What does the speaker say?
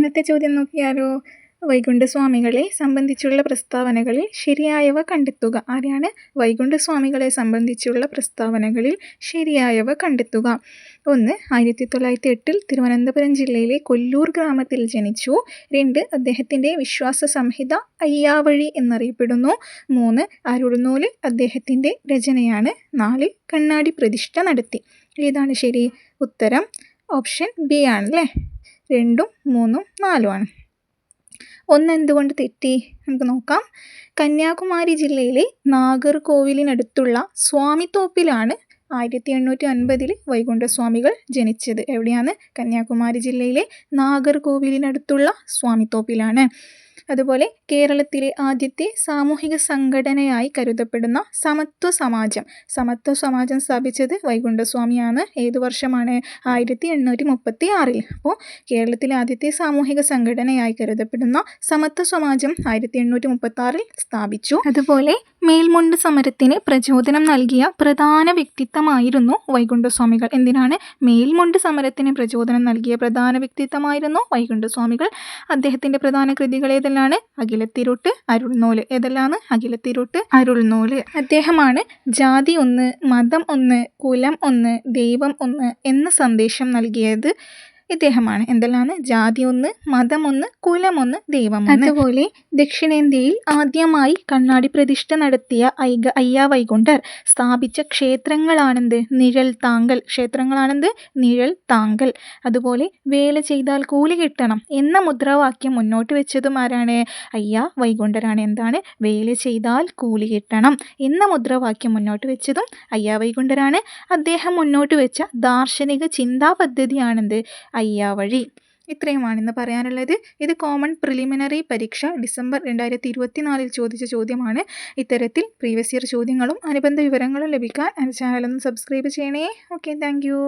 ഇന്നത്തെ ചോദ്യം നോക്കിയാലോ. വൈകുണ്ഠസ്വാമികളെ സംബന്ധിച്ചുള്ള പ്രസ്താവനകളിൽ ശരിയായവ കണ്ടെത്തുക. ആരെയാണ്? വൈകുണ്ഠസ്വാമികളെ സംബന്ധിച്ചുള്ള പ്രസ്താവനകളിൽ ശരിയായവ കണ്ടെത്തുക. 1. 1908 തിരുവനന്തപുരം ജില്ലയിലെ കൊല്ലൂർ ഗ്രാമത്തിൽ ജനിച്ചു. 2. അദ്ദേഹത്തിൻ്റെ വിശ്വാസ സംഹിത അയ്യാവഴി എന്നറിയപ്പെടുന്നു. 3. അരുൾനൂല് അദ്ദേഹത്തിൻ്റെ രചനയാണ്. 4. കണ്ണാടി പ്രതിഷ്ഠ നടത്തി. ഏതാണ് ശരി? ഉത്തരം ഓപ്ഷൻ ബി ആണല്ലേ. 2, 3, 4 ആണ്. 1 എന്തുകൊണ്ട് തെറ്റി? നമുക്ക് നോക്കാം. കന്യാകുമാരി ജില്ലയിലെ നാഗർകോവിലിനടുത്തുള്ള സ്വാമിത്തോപ്പിലാണ് 1850 വൈകുണ്ഠസ്വാമികൾ ജനിച്ചത്. എവിടെയാണ്? കന്യാകുമാരി ജില്ലയിലെ നാഗർകോവിലിനടുത്തുള്ള സ്വാമിത്തോപ്പിലാണ്. അതുപോലെ കേരളത്തിലെ ആദ്യത്തെ സാമൂഹിക സംഘടനയായി കരുതപ്പെടുന്ന സമത്വ സമാജം സ്ഥാപിച്ചത് വൈകുണ്ഠസ്വാമിയാണ്. ഏതു വർഷമാണ്? 1836. അപ്പോൾ കേരളത്തിലെ ആദ്യത്തെ സാമൂഹിക സംഘടനയായി കരുതപ്പെടുന്ന സമത്വ സമാജം 1836 സ്ഥാപിച്ചു. അതുപോലെ മേൽമുണ്ട് സമരത്തിന് പ്രചോദനം നൽകിയ പ്രധാന വ്യക്തിത്വമായിരുന്നു വൈകുണ്ഠസ്വാമികൾ. എന്തിനാണ്? മേൽമുണ്ട് സമരത്തിന് പ്രചോദനം നൽകിയ പ്രധാന വ്യക്തിത്വമായിരുന്നു വൈകുണ്ഠസ്വാമികൾ. അദ്ദേഹത്തിൻ്റെ പ്രധാന കൃതികൾ ഏതെല്ലാം? അഖിലത്തിരുട്ട്, അരുൾനൂല്. ഏതെല്ലാം? അഖിലത്തിരുട്ട്, അരുൾനൂല്. അദ്ദേഹമാണ് ജാതി ഒന്ന്, മതം ഒന്ന്, കുലം ഒന്ന്, ദൈവം ഒന്ന് എന്ന സന്ദേശം നൽകിയത്. ഇദ്ദേഹമാണ്. എന്തെല്ലാം? ജാതി ഒന്ന്, മതം ഒന്ന്, കുലം ഒന്ന്, ദൈവം ഒന്ന്. അതുപോലെ ദക്ഷിണേന്ത്യയിൽ ആദ്യമായി കണ്ണാടി പ്രതിഷ്ഠ നടത്തിയ അയ്യാ വൈകുണ്ഠർ സ്ഥാപിച്ച ക്ഷേത്രങ്ങളാണെന്ത്? നിഴൽ താങ്കൽ. ക്ഷേത്രങ്ങളാണെന്ത്? നിഴൽ താങ്കൽ. അതുപോലെ വേല ചെയ്താൽ കൂലി കിട്ടണം എന്ന മുദ്രാവാക്യം മുന്നോട്ട് വെച്ചതും ആരാണ്? അയ്യാ വൈകുണ്ഠരാണ്. എന്താണ്? വേല ചെയ്താൽ കൂലി കിട്ടണം എന്ന മുദ്രാവാക്യം മുന്നോട്ട് വെച്ചതും അയ്യാ വൈകുണ്ഠരാണ്. അദ്ദേഹം മുന്നോട്ട് വെച്ച ദാർശനിക ചിന്താ പദ്ധതിയാണെന്ത്? അയ്യാവഴി. ഇത്രയുമാണ് ഇന്ന് പറയാനുള്ളത്. ഇത് കോമൺ പ്രിലിമിനറി പരീക്ഷ ഡിസംബർ 2024 ചോദിച്ച ചോദ്യമാണ്. ഇത്തരത്തിൽ പ്രീവിയസ് ഇയർ ചോദ്യങ്ങളും അനുബന്ധ വിവരങ്ങളും ലഭിക്കാൻ എൻ്റെ ചാനലൊന്ന് സബ്സ്ക്രൈബ് ചെയ്യണേ. Okay, thank you.